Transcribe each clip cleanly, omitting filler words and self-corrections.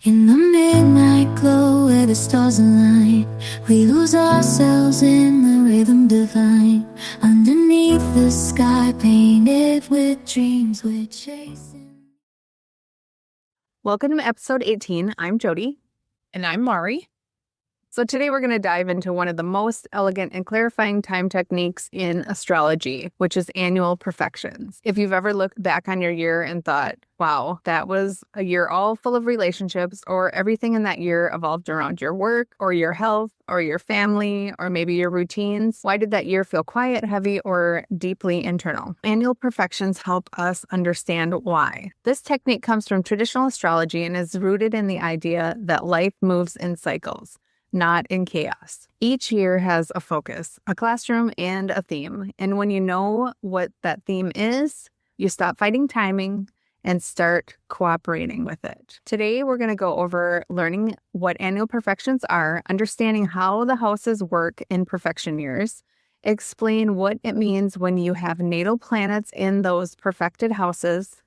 In the midnight glow where the stars align, we lose ourselves in the rhythm divine. Underneath the sky painted with dreams we're chasing. Welcome to episode 18. I'm Jody. And I'm Mari. So today we're going to dive into one of the most elegant and clarifying time techniques in astrology, which is annual profections. If you've ever looked back on your year and thought, wow, that was a year all full of relationships, or everything in that year evolved around your work or your health or your family or maybe your routines, why did that year feel quiet, heavy, or deeply internal? Annual profections help us understand why. This technique comes from traditional astrology and is rooted in the idea that life moves in cycles, not in chaos. Each year has a focus, a classroom, and a theme. And when you know what that theme is, you stop fighting timing and start cooperating with it. Today, we're going to go over learning what annual perfections are, understanding how the houses work in perfection years, explain what it means when you have natal planets in those perfected houses,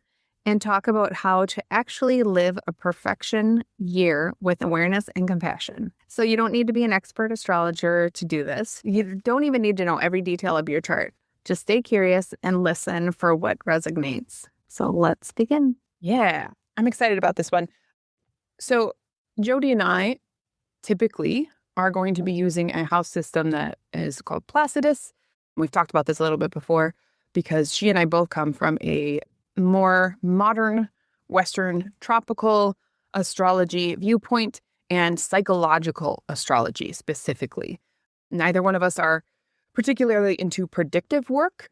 and talk about how to actually live a perfection year with awareness and compassion. So you don't need to be an expert astrologer to do this. You don't even need to know every detail of your chart. Just stay curious and listen for what resonates. So let's begin. Yeah, I'm excited about this one. So Jody and I typically are going to be using a house system that is called Placidus. We've talked about this a little bit before because she and I both come from a more modern Western tropical astrology viewpoint and psychological astrology specifically. Neither one of us are particularly into predictive work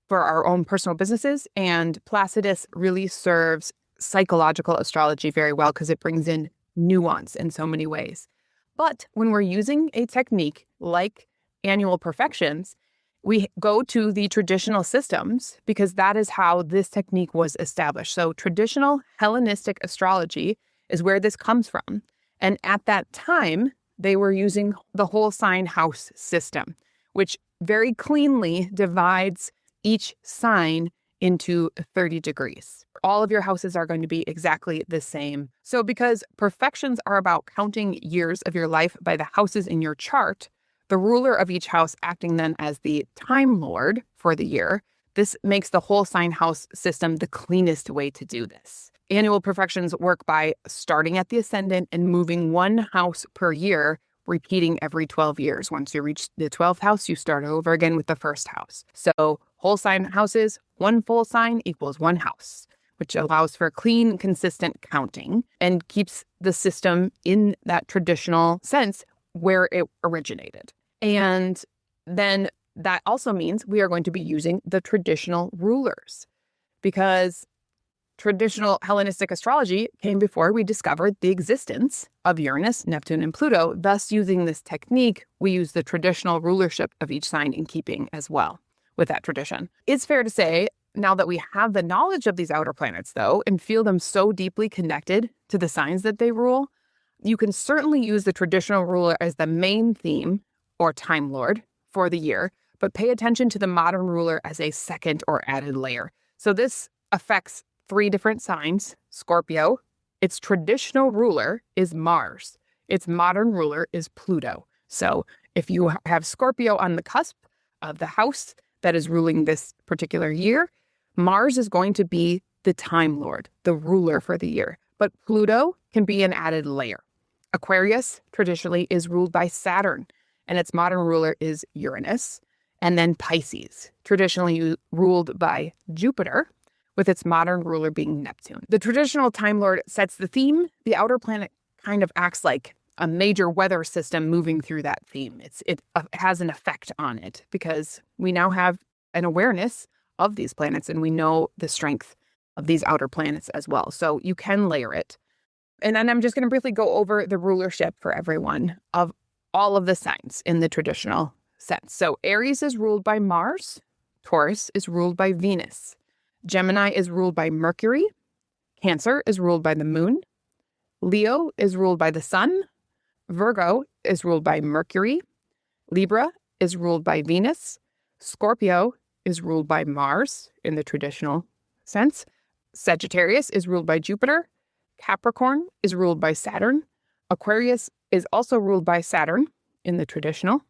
for our own personal businesses, and Placidus really serves psychological astrology very well because it brings in nuance in so many ways. But when we're using a technique like annual perfections, we go to the traditional systems because that is how this technique was established. So traditional Hellenistic astrology is where this comes from. And at that time, they were using the whole sign house system, which very cleanly divides each sign into 30 degrees. All of your houses are going to be exactly the same. So because perfections are about counting years of your life by the houses in your chart, the ruler of each house acting then as the time lord for the year, this makes the whole sign house system the cleanest way to do this. Annual perfections work by starting at the ascendant and moving one house per year, repeating every 12 years. Once you reach the 12th house, you start over again with the first house. So whole sign houses, one full sign equals one house, which allows for clean, consistent counting and keeps the system in that traditional sense where it originated. And then that also means we are going to be using the traditional rulers because traditional Hellenistic astrology came before we discovered the existence of Uranus, Neptune, and Pluto. Thus, using this technique, we use the traditional rulership of each sign in keeping as well with that tradition. It's fair to say, now that we have the knowledge of these outer planets, though, and feel them so deeply connected to the signs that they rule, you can certainly use the traditional ruler as the main theme or time lord for the year, but pay attention to the modern ruler as a second or added layer. So this affects 3 different signs. Scorpio, its traditional ruler is Mars. Its modern ruler is Pluto. So if you have Scorpio on the cusp of the house that is ruling this particular year, Mars is going to be the time lord, the ruler for the year. But Pluto can be an added layer. Aquarius traditionally is ruled by Saturn, and its modern ruler is Uranus. And then Pisces, traditionally ruled by Jupiter, with its modern ruler being Neptune. The traditional Time Lord sets the theme. The outer planet kind of acts like a major weather system moving through that theme. It has an effect on it because we now have an awareness of these planets and we know the strength of these outer planets as well. So you can layer it. And then I'm just going to briefly go over the rulership for everyone of all of the signs in the traditional sense. So Aries is ruled by Mars. Taurus is ruled by Venus. Gemini is ruled by Mercury. Cancer is ruled by the moon. Leo is ruled by the sun. Virgo is ruled by Mercury. Libra is ruled by Venus. Scorpio is ruled by Mars in the traditional sense. Sagittarius is ruled by Jupiter. Capricorn is ruled by Saturn. Aquarius is also ruled by Saturn in the traditional.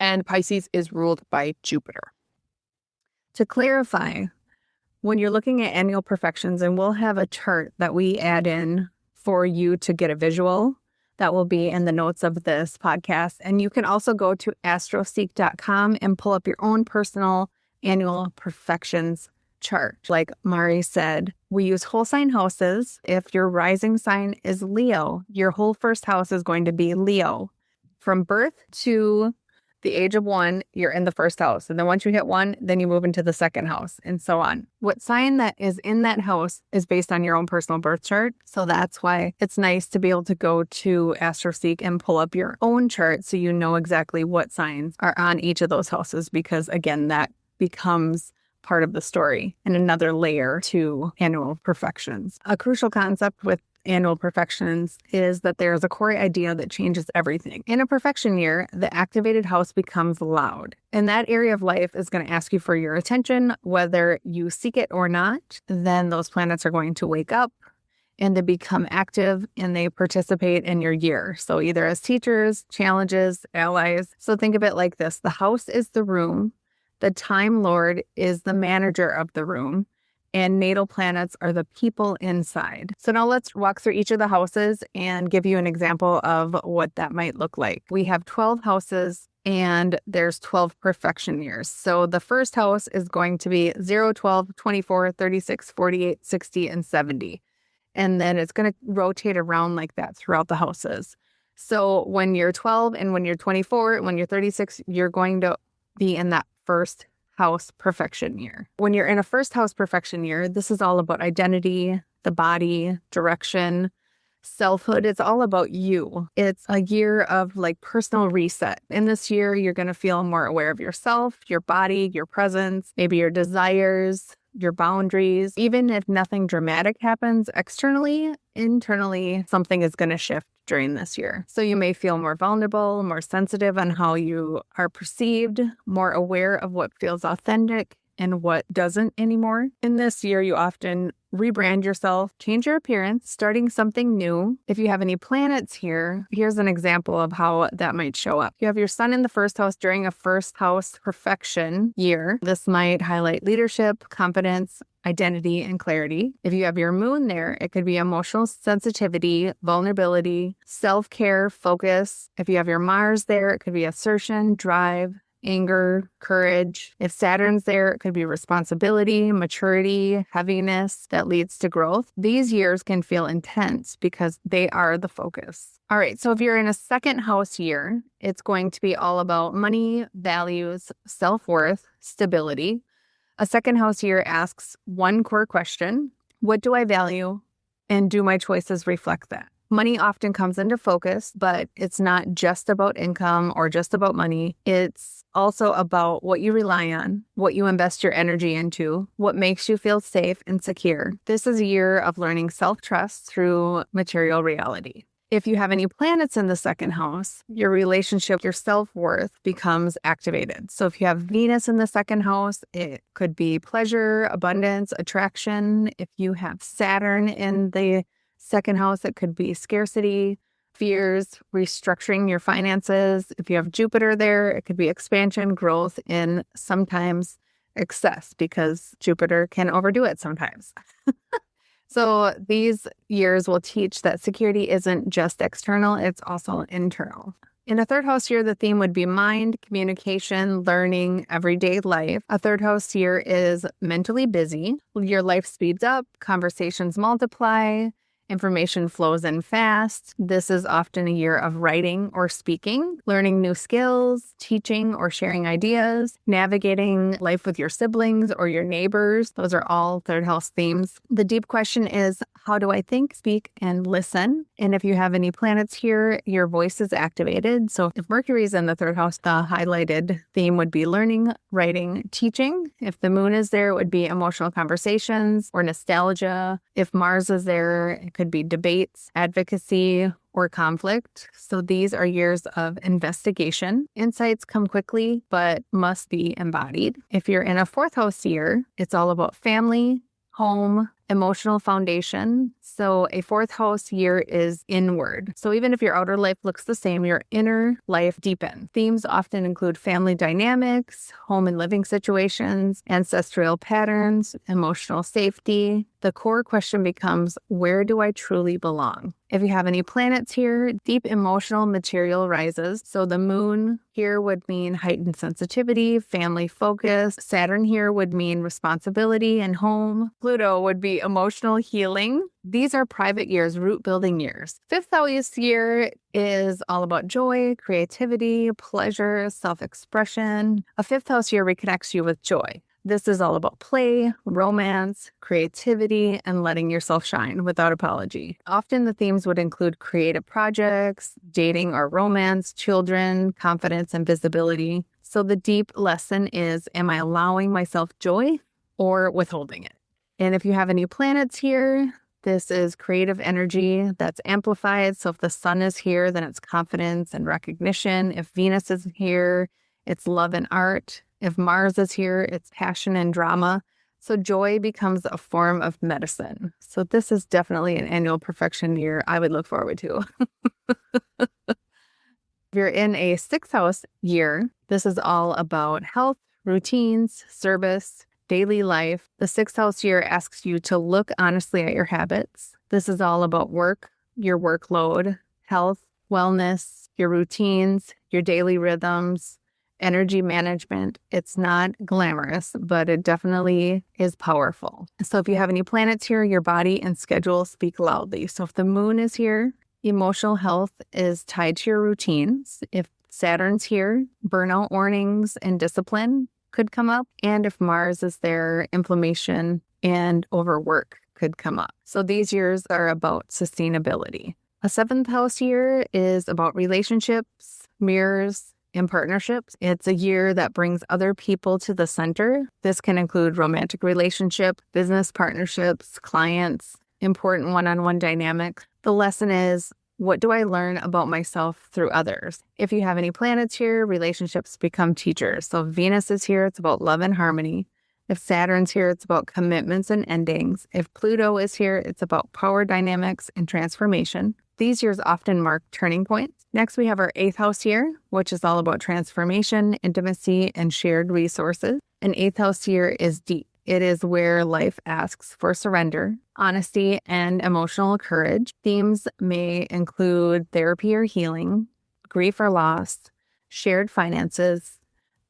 And Pisces is ruled by Jupiter. To clarify, when you're looking at annual perfections, and we'll have a chart that we add in for you to get a visual that will be in the notes of this podcast. And you can also go to astroseek.com and pull up your own personal annual perfections chart. Like Mari said, we use whole sign houses. If your rising sign is Leo, your whole first house is going to be Leo. From birth to the age of 1, you're in the first house. And then once you hit 1, then you move into the second house and so on. What sign that is in that house is based on your own personal birth chart. So that's why it's nice to be able to go to AstroSeek and pull up your own chart so you know exactly what signs are on each of those houses, because again, that becomes part of the story and another layer to annual perfections. A crucial concept with annual perfections is that there is a core idea that changes everything. In a perfection year, the activated house becomes loud. And that area of life is going to ask you for your attention, whether you seek it or not. Then those planets are going to wake up and they become active and they participate in your year. So either as teachers, challenges, allies. So think of it like this. The house is the room. The Time Lord is the manager of the room. And natal planets are the people inside. So now let's walk through each of the houses and give you an example of what that might look like. We have 12 houses and there's 12 perfection years. So the first house is going to be 0, 12, 24, 36, 48, 60, and 70. And then it's going to rotate around like that throughout the houses. So when you're 12 and when you're 24, when you're 36, you're going to be in that first house perfection year. When you're in a first house perfection year, this is all about identity, the body, direction, selfhood. It's all about you. It's a year of like personal reset. In this year, you're going to feel more aware of yourself, your body, your presence, maybe your desires, your boundaries. Even if nothing dramatic happens externally, internally, something is going to shift during this year. So you may feel more vulnerable, more sensitive on how you are perceived, more aware of what feels authentic and what doesn't anymore. In this year, you often rebrand yourself, change your appearance, starting something new. If you have any planets here, here's an example of how that might show up. You have your sun in the first house during a first house perfection year. This might highlight leadership, confidence, identity, and clarity. If you have your moon there, it could be emotional sensitivity, vulnerability, self-care, focus. If you have your Mars there, it could be assertion, drive, anger, courage. If Saturn's there, it could be responsibility, maturity, heaviness that leads to growth. These years can feel intense because they are the focus. All right, so if you're in a second house year, it's going to be all about money, values, self-worth, stability. A second house year asks one core question: what do I value? And do my choices reflect that? Money often comes into focus, but it's not just about income or just about money. It's also about what you rely on, what you invest your energy into, what makes you feel safe and secure. This is a year of learning self-trust through material reality. If you have any planets in the second house, your relationship, your self-worth becomes activated. So if you have Venus in the second house, it could be pleasure, abundance, attraction. If you have Saturn in the second house, it could be scarcity, fears, restructuring your finances. If you have Jupiter there, it could be expansion, growth, and sometimes excess, because Jupiter can overdo it sometimes. So these years will teach that security isn't just external, it's also internal. In a third house year, the theme would be mind, communication, learning, everyday life. A third house year is mentally busy. Your life speeds up, conversations multiply, information flows in fast. This is often a year of writing or speaking, learning new skills, teaching or sharing ideas, navigating life with your siblings or your neighbors. Those are all third house themes. The deep question is, how do I think, speak, and listen? And if you have any planets here, your voice is activated. So if Mercury is in the third house, the highlighted theme would be learning, writing, teaching. If the moon is there, it would be emotional conversations or nostalgia. If Mars is there, it could be debates, advocacy, or conflict. So these are years of investigation. Insights come quickly, but must be embodied. If you're in a fourth house year, it's all about family, home, Emotional foundation. So a fourth house year is inward. So even if your outer life looks the same, your inner life deepens. Themes often include family dynamics, home and living situations, ancestral patterns, emotional safety. The core question becomes, where do I truly belong? If you have any planets here, deep emotional material rises. So the moon here would mean heightened sensitivity, family focus. Saturn here would mean responsibility and home. Pluto would be emotional healing. These are private years, root building years. Fifth house year is all about joy, creativity, pleasure, self-expression. A fifth house year reconnects you with joy. This is all about play, romance, creativity, and letting yourself shine without apology. Often the themes would include creative projects, dating or romance, children, confidence, and visibility. So the deep lesson is, am I allowing myself joy or withholding it? And if you have any planets here, this is creative energy that's amplified. So if the sun is here, then it's confidence and recognition. If Venus is here, it's love and art. If Mars is here, it's passion and drama. So joy becomes a form of medicine. So this is definitely an annual perfection year I would look forward to. If you're in a sixth house year, this is all about health, routines, service, daily life. The sixth house year asks you to look honestly at your habits. This is all about work, your workload, health, wellness, your routines, your daily rhythms, energy management. It's not glamorous, but it definitely is powerful. So if you have any planets here, your body and schedule speak loudly. So if the moon is here, emotional health is tied to your routines. If Saturn's here, burnout warnings and discipline could come up. And if Mars is there, inflammation and overwork could come up. So these years are about sustainability. A seventh house year is about relationships, mirrors, in partnerships. It's a year that brings other people to the center. This can include romantic relationship, business partnerships, clients, important one-on-one dynamics. The lesson is, what do I learn about myself through others? If you have any planets here, relationships become teachers. So if Venus is here, it's about love and harmony. If Saturn's here, it's about commitments and endings. If Pluto is here, it's about power dynamics and transformation. These years often mark turning points. Next, we have our eighth house here, which is all about transformation, intimacy, and shared resources. An eighth house year is deep. It is where life asks for surrender, honesty, and emotional courage. Themes may include therapy or healing, grief or loss, shared finances,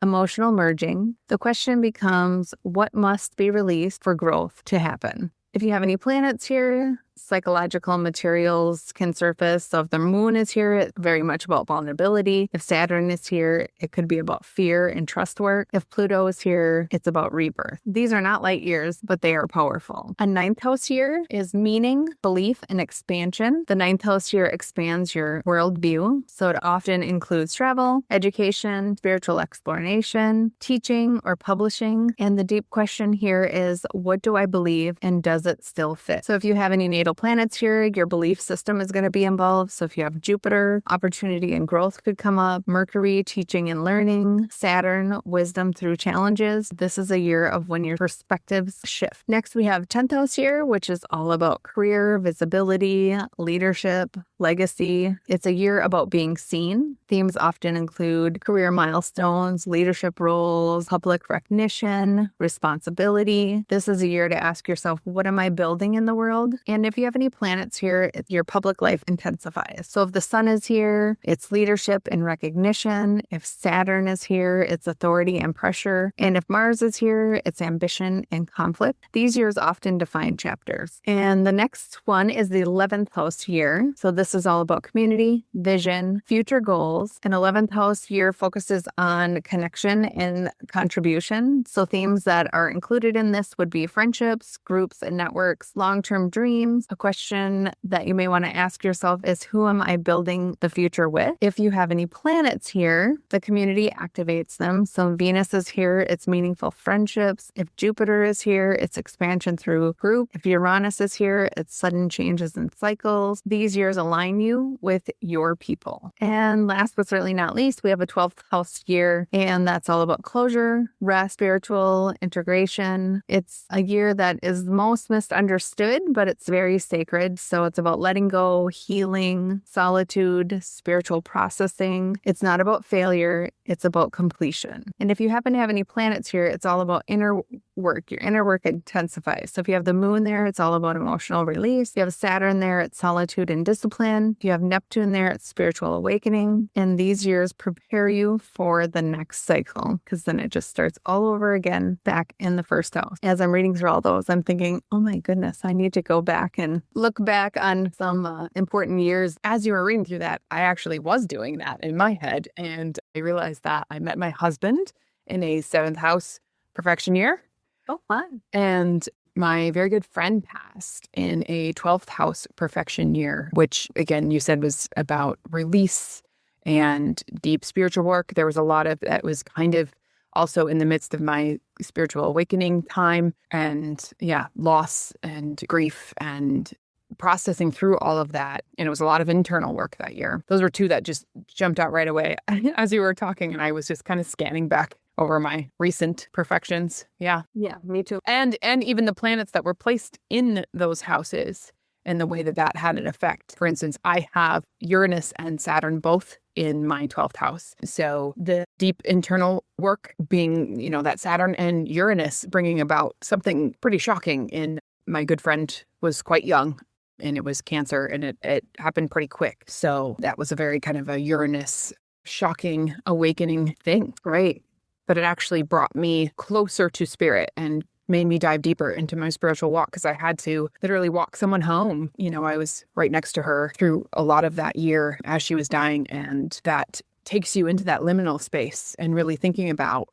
emotional merging. The question becomes, what must be released for growth to happen? If you have any planets here, psychological materials can surface. So if the moon is here, it's very much about vulnerability. If Saturn is here, it could be about fear and trust work. If Pluto is here, it's about rebirth. These are not light years, but they are powerful. A ninth house year is meaning, belief, and expansion. The ninth house year expands your worldview. So it often includes travel, education, spiritual exploration, teaching, or publishing. And the deep question here is, what do I believe and does it still fit? So if you have any natal planets here, your belief system is going to be involved. So if you have Jupiter, opportunity and growth could come up. Mercury, teaching and learning. Saturn, wisdom through challenges. This is a year of when your perspectives shift. Next, we have 10th house here, which is all about career, visibility, leadership, legacy. It's a year about being seen. Themes often include career milestones, leadership roles, public recognition, responsibility. This is a year to ask yourself, what am I building in the world? And if you have any planets here, your public life intensifies. So if the sun is here, it's leadership and recognition. If Saturn is here, it's authority and pressure. And if Mars is here, it's ambition and conflict. These years often define chapters. And the next one is the 11th house year. So this is all about community, vision, future goals. An 11th house year focuses on connection and contribution. So themes that are included in this would be friendships, groups and networks, long-term dreams. A question that you may want to ask yourself is, who am I building the future with? If you have any planets here, the community activates them. So Venus is here, it's meaningful friendships. If Jupiter is here, it's expansion through group. If Uranus is here, it's sudden changes and cycles. These years align align you with your people. And last but certainly not least, we have a 12th house year, and that's all about closure, rest, spiritual integration. It's a year that is most misunderstood, but it's very sacred. So it's about letting go, healing, solitude, spiritual processing. It's not about failure. It's about completion. And if you happen to have any planets here, it's all about inner work. Your inner work intensifies. So if you have the moon there, it's all about emotional release. If you have Saturn there, it's solitude and discipline. If you have Neptune there, it's spiritual awakening. And these years prepare you for the next cycle, because then it just starts all over again back in the first house. As I'm reading through all those, I'm thinking, oh my goodness, I need to go back and look back on some important years. As you were reading through that, I actually was doing that in my head. And I realized that I met my husband in a 7th house perfection year. Oh, fun. And my very good friend passed in a 12th house perfection year, which again, you said was about release and deep spiritual work. There was a lot of that was kind of also in the midst of my spiritual awakening time, and loss and grief and processing through all of that. And it was a lot of internal work that year. Those were two that just jumped out right away as you were talking. And I was just kind of scanning back over my recent perfections. Yeah, me too. And even the planets that were placed in those houses and the way that that had an effect. For instance, I have Uranus and Saturn both in my 12th house. So the deep internal work being, that Saturn and Uranus bringing about something pretty shocking. In my good friend was quite young, and it was cancer, and it happened pretty quick. So that was a very kind of a Uranus shocking awakening thing, right? But it actually brought me closer to spirit and made me dive deeper into my spiritual walk, because I had to literally walk someone home. I was right next to her through a lot of that year as she was dying, and that takes you into that liminal space and really thinking about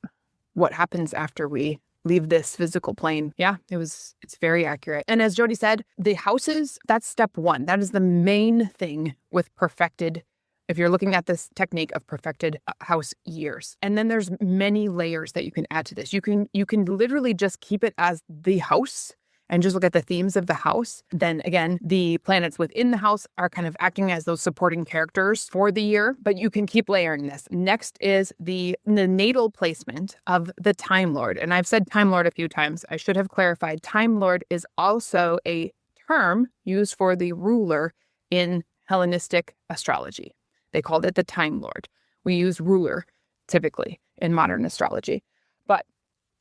what happens after we leave this physical plane. Yeah, it's very accurate. And as Jody said, the houses, that's step one. That is the main thing with perfected, if you're looking at this technique of perfected house years. And then there's many layers that you can add to this. You can literally just keep it as the house and just look at the themes of the house. Then again, the planets within the house are kind of acting as those supporting characters for the year, but you can keep layering this. Next is the natal placement of the Time Lord. And I've said Time Lord a few times. I should have clarified. Time Lord is also a term used for the ruler in Hellenistic astrology. They called it the Time Lord. We use ruler typically in modern astrology, but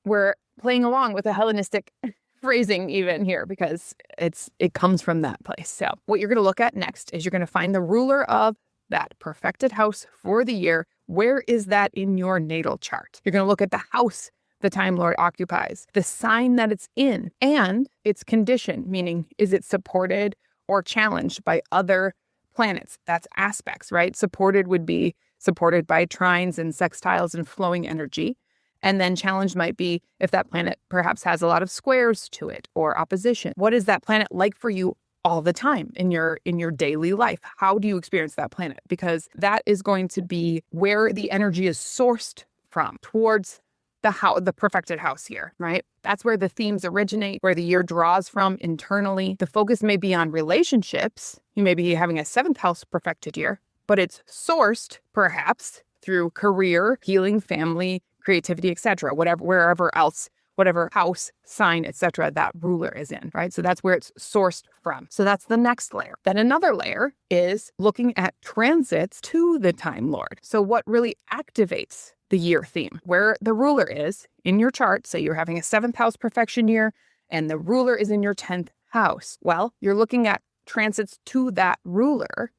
we're playing along with the Hellenistic phrasing even here because it comes from that place. So what you're going to look at next is you're going to find the ruler of that perfected house for the year. Where is that in your natal chart? You're going to look at the house the Time Lord occupies, the sign that it's in, and its condition, meaning is it supported or challenged by other planets? That's aspects, right? Supported would be supported by trines and sextiles and flowing energy. And then challenge might be if that planet perhaps has a lot of squares to it or opposition. What is that planet like for you all the time in your daily life? How do you experience that planet? Because that is going to be where the energy is sourced from towards the perfected house here, right? That's where the themes originate, where the year draws from internally. The focus may be on relationships. You may be having a 7th house perfected year, but it's sourced perhaps through career, healing, family, creativity, etc., wherever else, whatever house, sign, etc., that ruler is in, right? So that's where it's sourced from. So that's the next layer. Then another layer is looking at transits to the Time Lord. So what really activates the year theme, where the ruler is in your chart. Say you're having a 7th house perfection year and the ruler is in your 10th house. Well, you're looking at transits to that ruler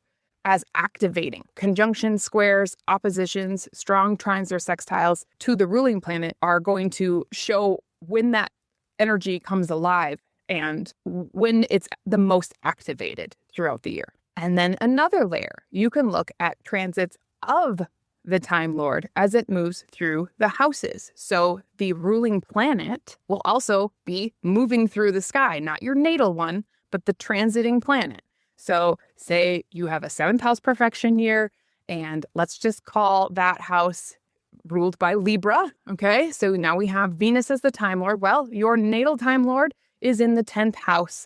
as activating. Conjunctions, squares, oppositions, strong trines or sextiles to the ruling planet are going to show when that energy comes alive and when it's the most activated throughout the year. And then another layer, you can look at transits of the Time Lord as it moves through the houses. So the ruling planet will also be moving through the sky, not your natal one, but the transiting planet. So say you have a 7th house perfection year, and let's just call that house ruled by Libra. Okay, so now we have Venus as the Time Lord. Well, your natal Time Lord is in the 10th house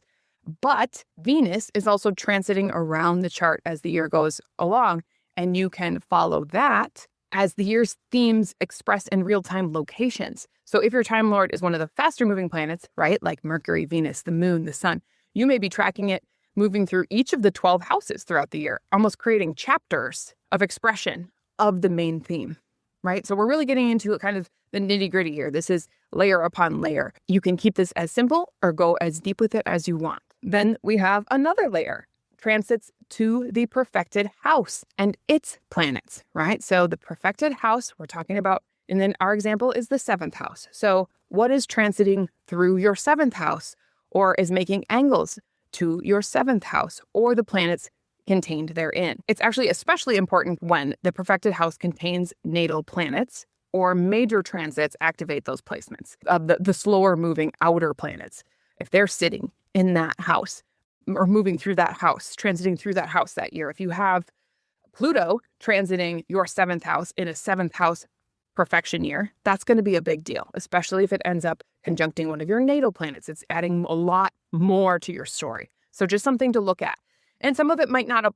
But Venus is also transiting around the chart as the year goes along, and you can follow that as the year's themes expressed in real-time locations. So if your Time Lord is one of the faster moving planets, right, like Mercury, Venus, the Moon, the Sun, you may be tracking it moving through each of the 12 houses throughout the year, almost creating chapters of expression of the main theme, right? So we're really getting into kind of the nitty-gritty here. This is layer upon layer. You can keep this as simple or go as deep with it as you want. Then we have another layer, transits to the perfected house and its planets, right? So the perfected house we're talking about, and then our example is the 7th house. So what is transiting through your 7th house or is making angles to your 7th house or the planets contained therein? It's actually especially important when the perfected house contains natal planets or major transits activate those placements of the slower moving outer planets. If they're sitting in that house or moving through that house, transiting through that house that year, if you have Pluto transiting your 7th house in a 7th house perfection year, that's going to be a big deal, especially if it ends up conjuncting one of your natal planets. It's adding a lot more to your story. So just something to look at. And some of it might not,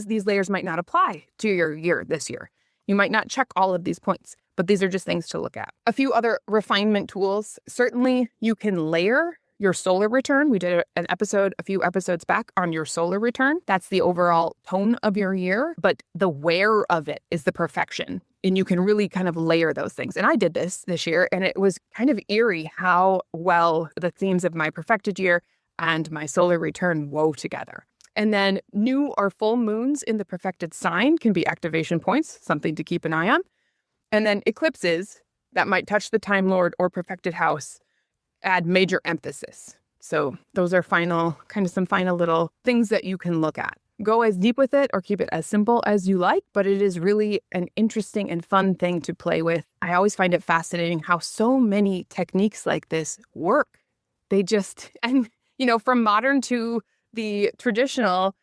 these layers might not apply to your year this year. You might not check all of these points, but these are just things to look at. A few other refinement tools. Certainly you can layer your solar return. We did an episode a few episodes back on your solar return. That's the overall tone of your year, but the where of it is the perfection. And you can really kind of layer those things. And I did this year, and it was kind of eerie how well the themes of my perfected year and my solar return wove together. And then new or full moons in the perfected sign can be activation points, something to keep an eye on. And then eclipses that might touch the Time Lord or perfected house add major emphasis. So those are some final little things that you can look at. Go as deep with it or keep it as simple as you like, but it is really an interesting and fun thing to play with. I always find it fascinating how so many techniques like this work. They just, and from modern to the traditional,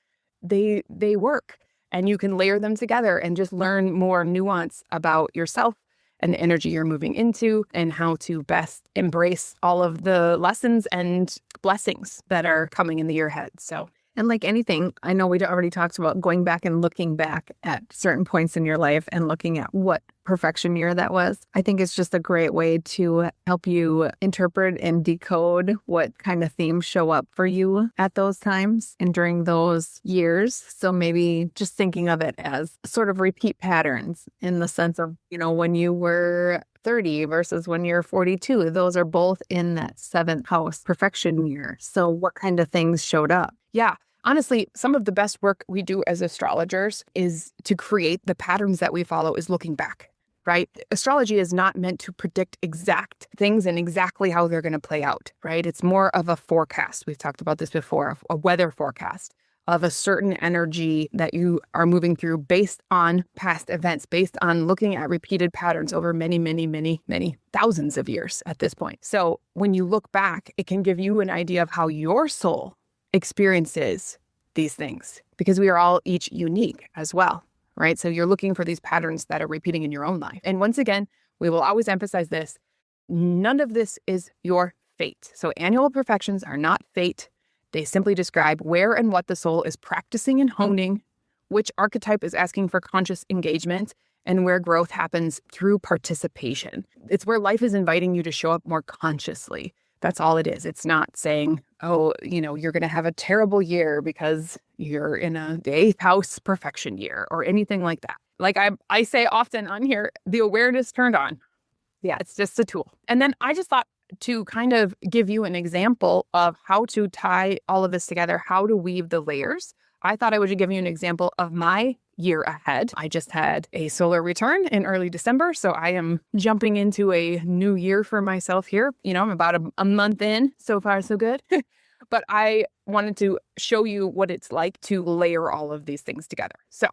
they work, and you can layer them together and just learn more nuance about yourself and the energy you're moving into and how to best embrace all of the lessons and blessings that are coming in the year ahead. So, And like anything, I know we already talked about going back and looking back at certain points in your life and looking at what perfection year that was. I think it's just a great way to help you interpret and decode what kind of themes show up for you at those times and during those years. So maybe just thinking of it as sort of repeat patterns in the sense of, when you were 30 versus when you're 42, those are both in that 7th house perfection year. So what kind of things showed up? yeah. Honestly, some of the best work we do as astrologers is to create the patterns that we follow is looking back, right? Astrology is not meant to predict exact things and exactly how they're going to play out, right? It's more of a forecast. We've talked about this before, a weather forecast of a certain energy that you are moving through based on past events, based on looking at repeated patterns over many, many, many, many thousands of years at this point. So when you look back, it can give you an idea of how your soul experiences these things, because we are all each unique as well, right? So you're looking for these patterns that are repeating in your own life. And once again, we will always emphasize this. None of this is your fate. So annual perfections are not fate. They simply describe where and what the soul is practicing and honing, which archetype is asking for conscious engagement, and where growth happens through participation. It's where life is inviting you to show up more consciously. That's all it is. It's not saying, you're going to have a terrible year because you're in a 8th house perfection year or anything like that. Like I say often on here, the awareness turned on. Yeah, it's just a tool. And then I just thought to kind of give you an example of how to tie all of this together, how to weave the layers. I thought I would give you an example of my year ahead. I just had a solar return in early December, so I am jumping into a new year for myself here. I'm about a month in. So far, so good. But I wanted to show you what it's like to layer all of these things together. So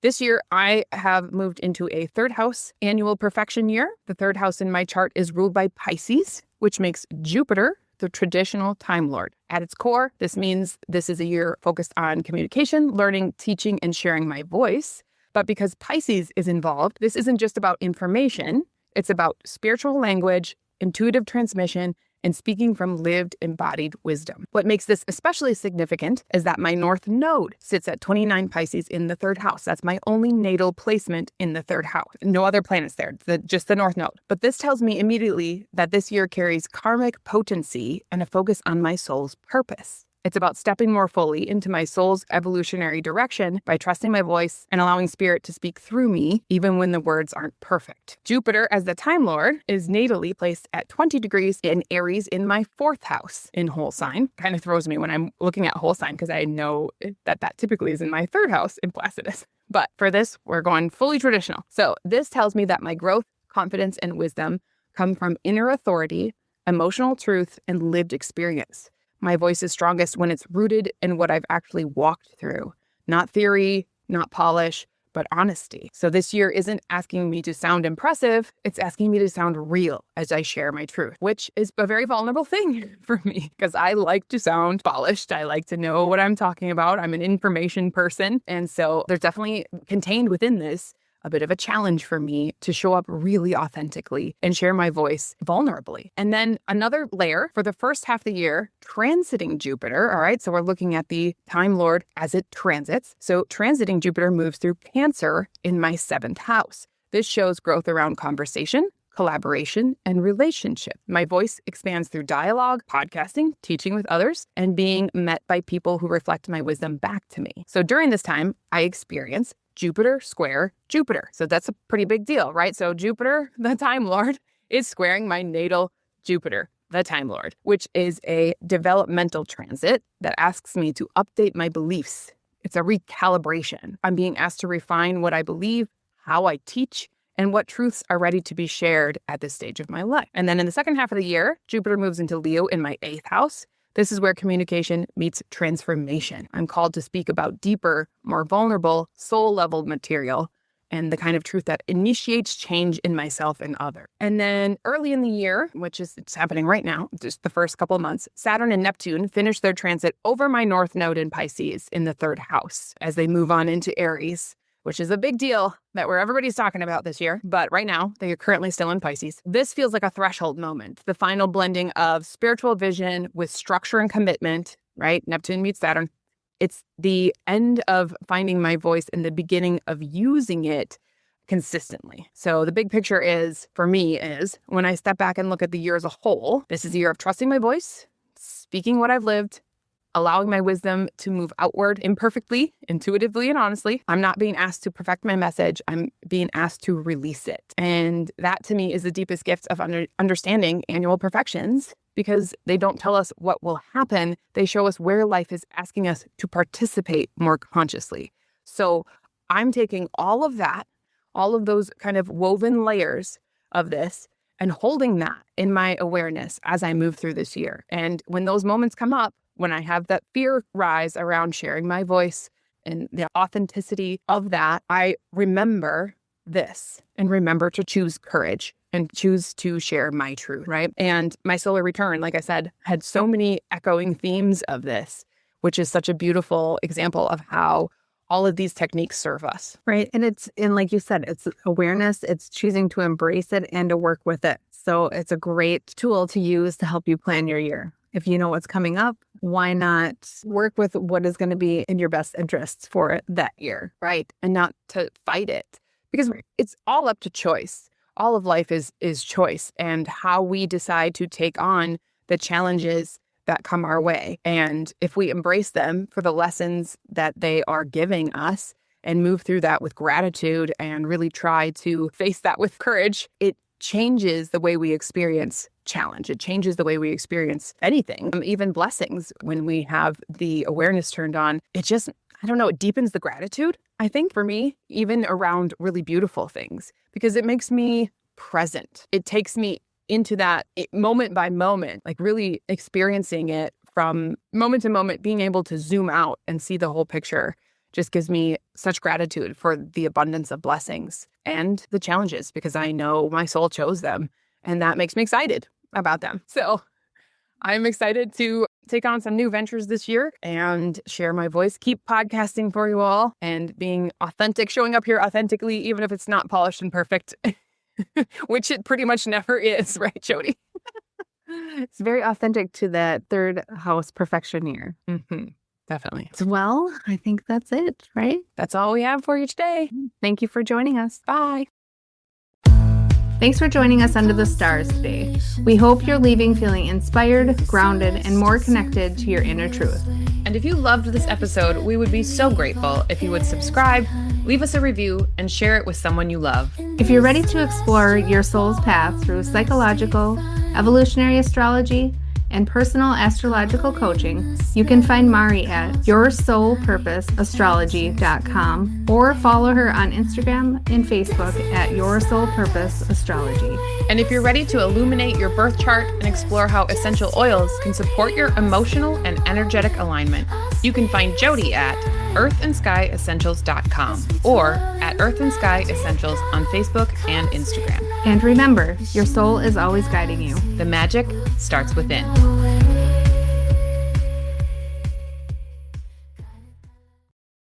this year, I have moved into a 3rd house annual perfection year. The 3rd house in my chart is ruled by Pisces, which makes Jupiter the traditional Time Lord. At its core, this means this is a year focused on communication, learning, teaching, and sharing my voice. But because Pisces is involved, this isn't just about information. It's about spiritual language, intuitive transmission, and speaking from lived embodied wisdom. What makes this especially significant is that my North Node sits at 29 Pisces in the third house. That's my only natal placement in the third house. No other planets there, just the North Node. But this tells me immediately that this year carries karmic potency and a focus on my soul's purpose. It's about stepping more fully into my soul's evolutionary direction by trusting my voice and allowing spirit to speak through me, even when the words aren't perfect. Jupiter, as the Time Lord, is natally placed at 20 degrees in Aries in my fourth house in whole sign. Kind of throws me when I'm looking at whole sign because I know that typically is in my third house in Placidus. But for this, we're going fully traditional. So this tells me that my growth, confidence, and wisdom come from inner authority, emotional truth, and lived experience. My voice is strongest when it's rooted in what I've actually walked through. Not theory, not polish, but honesty. So this year isn't asking me to sound impressive. It's asking me to sound real as I share my truth, which is a very vulnerable thing for me because I like to sound polished. I like to know what I'm talking about. I'm an information person. And so there's definitely contained within this a bit of a challenge for me to show up really authentically and share my voice vulnerably. And then another layer for the first half of the year, transiting Jupiter. All right. So we're looking at the Time Lord as it transits. So transiting Jupiter moves through Cancer in my seventh house. This shows growth around conversation, collaboration, and relationship. My voice expands through dialogue, podcasting, teaching with others, and being met by people who reflect my wisdom back to me. So during this time, I experience Jupiter square Jupiter. So that's a pretty big deal, right? So Jupiter, the Time Lord, is squaring my natal Jupiter, the Time Lord, which is a developmental transit that asks me to update my beliefs. It's a recalibration. I'm being asked to refine what I believe, how I teach, and what truths are ready to be shared at this stage of my life. And then in the second half of the year, Jupiter moves into Leo in my eighth house. This is where communication meets transformation. I'm called to speak about deeper, more vulnerable, soul-level material and the kind of truth that initiates change in myself and others. And then early in the year, it's happening right now, just the first couple of months, Saturn and Neptune finish their transit over my North Node in Pisces in the third house as they move on into Aries, which is a big deal that everybody's talking about this year. But right now, they are currently still in Pisces. This feels like a threshold moment, the final blending of spiritual vision with structure and commitment, right? Neptune meets Saturn. It's the end of finding my voice and the beginning of using it consistently. So the big picture for me, when I step back and look at the year as a whole, this is a year of trusting my voice, speaking what I've lived, allowing my wisdom to move outward imperfectly, intuitively, and honestly. I'm not being asked to perfect my message. I'm being asked to release it. And that to me is the deepest gift of understanding Annual Profections, because they don't tell us what will happen. They show us where life is asking us to participate more consciously. So I'm taking all of that, all of those kind of woven layers of this, and holding that in my awareness as I move through this year. And when those moments come up, when I have that fear rise around sharing my voice and the authenticity of that, I remember this and remember to choose courage and choose to share my truth, right? And my solar return, like I said, had so many echoing themes of this, which is such a beautiful example of how all of these techniques serve us. Right. And like you said, it's awareness, it's choosing to embrace it and to work with it. So it's a great tool to use to help you plan your year. If you know what's coming up, why not work with what is going to be in your best interests for it that year, right? And not to fight it, because it's all up to choice. All of life is choice and how we decide to take on the challenges that come our way. And if we embrace them for the lessons that they are giving us and move through that with gratitude and really try to face that with courage, it changes the way we experience challenge. It changes the way we experience anything, even blessings. When we have the awareness turned on, it just, I don't know, it deepens the gratitude, I think, for me, even around really beautiful things, because it makes me present. It takes me into that moment by moment, like really experiencing it from moment to moment, being able to zoom out and see the whole picture just gives me such gratitude for the abundance of blessings and the challenges, because I know my soul chose them, and that makes me excited about them. So I'm excited to take on some new ventures this year and share my voice, keep podcasting for you all and being authentic, showing up here authentically, even if it's not polished and perfect, which it pretty much never is, right, Jody? It's very authentic to that third house perfection year. Definitely. Well, I think that's it, right? That's all we have for you today. Thank you for joining us. Bye. Thanks for joining us under the stars today. We hope you're leaving feeling inspired, grounded, and more connected to your inner truth. And if you loved this episode, we would be so grateful if you would subscribe, leave us a review, and share it with someone you love. If you're ready to explore your soul's path through psychological, evolutionary astrology, and personal astrological coaching, you can find Mari at yoursoulpurposeastrology.com or follow her on Instagram and Facebook at Your Soul Purpose Astrology. And if you're ready to illuminate your birth chart and explore how essential oils can support your emotional and energetic alignment, you can find Jody at earthandskyessentials.com or at Earth and Sky Essentials on Facebook and Instagram. And remember, your soul is always guiding you. The magic starts within.